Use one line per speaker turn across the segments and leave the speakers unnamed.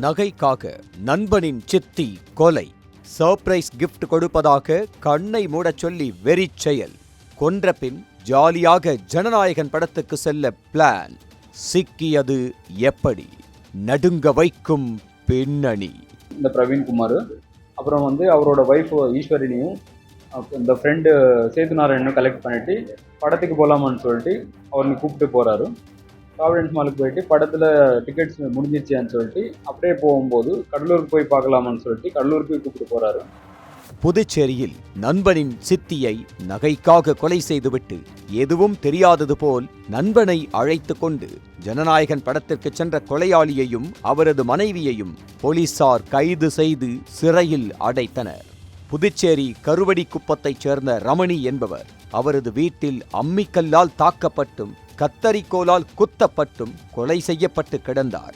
நகைக்காக நண்பனின் சித்தி கொலை. சர்ப்ரைஸ் கிஃப்ட் கொடுப்பதாக கண்ணை மூடச் சொல்லி வெறிச் செயல். கொன்ற பின் ஜாலியாக ஜனநாயகன் படத்துக்கு செல்ல பிளான். சிக்கியது எப்படி? நடுங்க வைக்கும் பின்னணி.
இந்த பிரவீன்குமார் அப்புறம் அவரோட ஒய்ஃப் ஈஸ்வரினியும் இந்த ஃப்ரெண்டு சேதுநாராயணனும் கலெக்ட் பண்ணிட்டு படத்துக்கு போகலாமான்னு சொல்லிட்டு அவர்னு கூப்பிட்டு போகிறாரு. ப்ராவிடன்ஸ் மாலுக்கு போயிட்டு படத்தில் டிக்கெட்ஸ் முடிஞ்சிருச்சேன்னு சொல்லிட்டு அப்படியே போகும்போது கடலூருக்கு போய் பார்க்கலாமான்னு சொல்லிட்டு கடலூருக்கு கூப்பிட்டு போகிறாரு.
புதுச்சேரியில் நண்பனின் சித்தியை நகைக்காக கொலை செய்துவிட்டு எதுவும் தெரியாதது போல் நண்பனை அழைத்து கொண்டு ஜனநாயகன் படத்திற்கு சென்ற கொலையாளியையும் அவரது மனைவியையும் போலீசார் கைது செய்து சிறையில் அடைத்தனர். புதுச்சேரி கருவடிக்குப்பத்தைச் சேர்ந்த ரமணி என்பவர் அவரது வீட்டில் அம்மிக்கல்லால் தாக்கப்பட்டும் கத்தரிக்கோலால் குத்தப்பட்டும் கொலை செய்யப்பட்டு கிடந்தார்.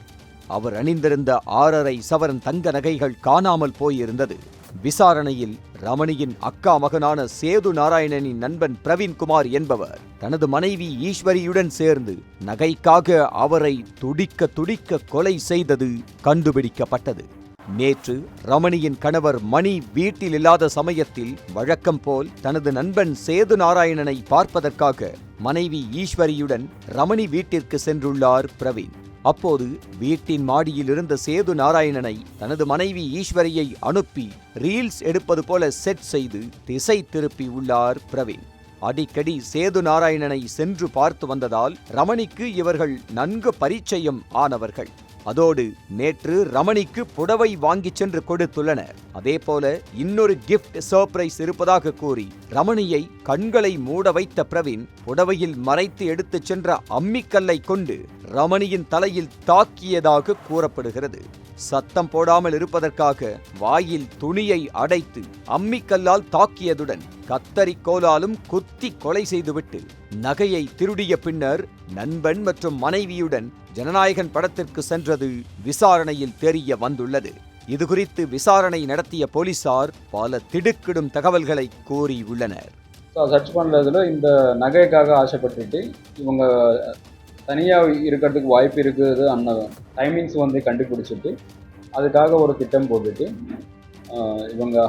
அவர் அணிந்திருந்த 6.5 சவரன் தங்க நகைகள் காணாமல் போயிருந்தது. விசாரணையில் ரமணியின் அக்கா மகனான சேது நாராயணனின் நண்பன் பிரவீன்குமார் என்பவர் தனது மனைவி ஈஸ்வரியுடன் சேர்ந்து நகைக்காக அவரை துடிக்க துடிக்க கொலை செய்தது கண்டுபிடிக்கப்பட்டது. நேற்று ரமணியின் கணவர் மணி வீட்டில் இல்லாத சமயத்தில் வழக்கம் போல் தனது நண்பன் சேது நாராயணனை பார்ப்பதற்காக மனைவி ஈஸ்வரியுடன் ரமணி வீட்டிற்கு சென்றுள்ளார் பிரவீன். அப்போது வீட்டின் மாடியில் இருந்த சேது நாராயணனை தனது மனைவி ஈஸ்வரியை அனுப்பி ரீல்ஸ் எடுப்பது போல செட் செய்து திசை திருப்பி உள்ளார் பிரவீன். அடிக்கடி சேது நாராயணனை சென்று பார்த்து வந்ததால் ரமணிக்கு இவர்கள் நன்கு பரிச்சயம் ஆனவர்கள். அதோடு நேற்று ரமணிக்கு புடவை வாங்கிச் சென்று கொடுத்துள்ளனர். அதேபோல இன்னொரு கிஃப்ட் சர்ப்ரைஸ் இருப்பதாக கூறி ரமணியை கண்களை மூட வைத்த பிரவீன் புடவையில் மறைத்து எடுத்துச் சென்ற அம்மிக்கல்லை கொண்டு ரமணியின் தலையில் தாக்கியதாக கூறப்படுகிறது. சத்தம் போடாமல் இருப்பதற்காக வாயில் துணியை அடைத்து அம்மிக்கல்லால் தாக்கியதுடன் கத்தரிக்கோலாலும் குத்தி கொலை செய்துவிட்டு நகையை திருடிய பின்னர் நண்பன் மற்றும் மனைவியுடன் ஜனநாயகன் படத்திற்கு சென்றது விசாரணையில் தெரிய வந்துள்ளது. இதுகுறித்து விசாரணை நடத்திய போலீசார் பல திடுக்கிடும் தகவல்களை கூறியுள்ளனர்.
சர்ச் பண்ணுறதுல இந்த நகைக்காக ஆசைப்பட்டுட்டு இவங்க தனியாக இருக்கிறதுக்கு வாய்ப்பு இருக்குது அந்த டைமிங்ஸ் கண்டுபிடிச்சிட்டு அதுக்காக ஒரு திட்டம் போட்டுட்டு இவங்க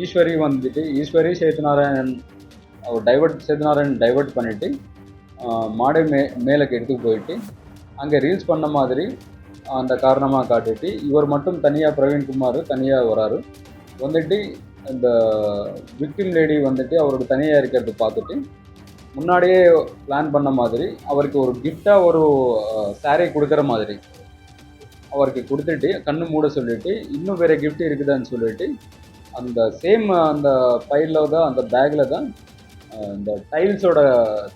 ஈஸ்வரி சேதுநாராயணன் டைவர்ட் பண்ணிவிட்டு மாடை மேலுக்கு எடுத்துக்கு போயிட்டு அங்கே ரீல்ஸ் பண்ண மாதிரி அந்த காரணமாக காட்டிட்டு இவர் மட்டும் தனியாக பிரவீன்குமார் தனியாக வராரு. இந்த விக்டிம் லேடி அவரோட தனியாக இருக்கிறது பார்த்துட்டு முன்னாடியே பிளான் பண்ண மாதிரி அவருக்கு ஒரு கிஃப்டாக ஒரு சாரீ கொடுக்குற மாதிரி அவருக்கு கொடுத்துட்டு கண்ணு மூட சொல்லிவிட்டு இன்னும் வேறு கிஃப்ட் இருக்குதான்னு சொல்லிட்டு அந்த சேம் அந்த பைலில் தான் அந்த பேக்கில் தான் இந்த டைல்ஸோட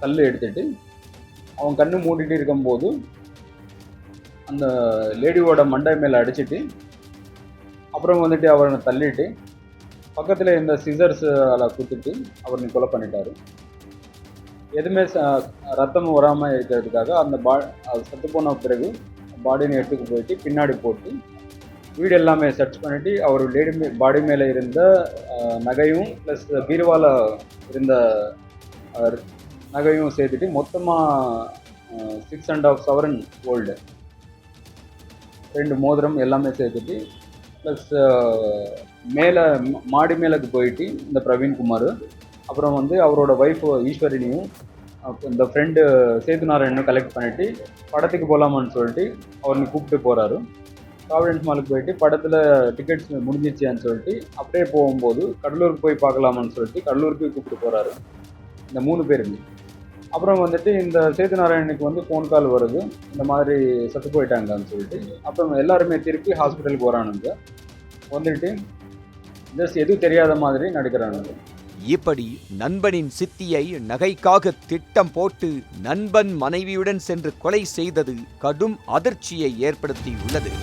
கல் எடுத்துகிட்டு அவன் கண்ணு மூடிட்டு இருக்கும்போது அந்த லேடியோட மண்டை மேலே அடிச்சுட்டு அப்புறம் அவரை தள்ளிட்டு பக்கத்தில் இந்த சிசர்ஸ் அதில் குத்துட்டு அவரை கொலை பண்ணிட்டாரு. எதுவுமே ரத்தம் வராமல் இருக்கிறதுக்காக அந்த அது செத்து போன பிறகு பாடினை எடுத்துக்கு போயிட்டு பின்னாடி போட்டு வீடு எல்லாமே சர்ச் பண்ணிவிட்டு அவர் பாடி மேலே இருந்த நகையும் ப்ளஸ் பீருவால இருந்த நகையும் சேர்த்துட்டு மொத்தமாக 6.5 சவரன் கோல்டு 2 மோதிரம் எல்லாமே சேர்த்துட்டு ப்ளஸ் மேலே மாடி மேலுக்கு போயிட்டு இந்த பிரவீன்குமார் அப்புறம் அவரோட ஒய்ஃப் ஈஸ்வரினியும் இந்த ஃப்ரெண்டு சேதுநாராயணனும் கலெக்ட் பண்ணிவிட்டு படத்துக்கு போகலாமான்னு சொல்லிட்டு அவர்னு கூப்பிட்டு போகிறாரு. ப்ராவிடன்ஸ் மாலுக்கு போயிட்டு படத்தில் டிக்கெட்ஸ் முடிஞ்சிருச்சேன்னு சொல்லிட்டு அப்படியே போகும்போது கடலூருக்கு போய் பார்க்கலாமான்னு சொல்லிட்டு கடலூருக்கு கூப்பிட்டு போகிறாரு. இந்த 3 பேருக்கு அப்புறம் இந்த சேதுநாராயணனுக்கு ஃபோன் கால் வருது, இந்த மாதிரி செத்து போயிட்டாங்கன்னு சொல்லிட்டு. அப்புறம் எல்லாருமே திருப்பி ஹாஸ்பிட்டலுக்கு வரானுங்க. ஜஸ்ட் எதுவும் தெரியாத மாதிரி நடிக்கிறானுங்க.
இப்படி நண்பனின் சித்தியை நகைக்காக திட்டம் போட்டு நண்பன் மனைவியுடன் சென்று கொலை செய்தது கடும் அதிர்ச்சியை ஏற்படுத்தியுள்ளது.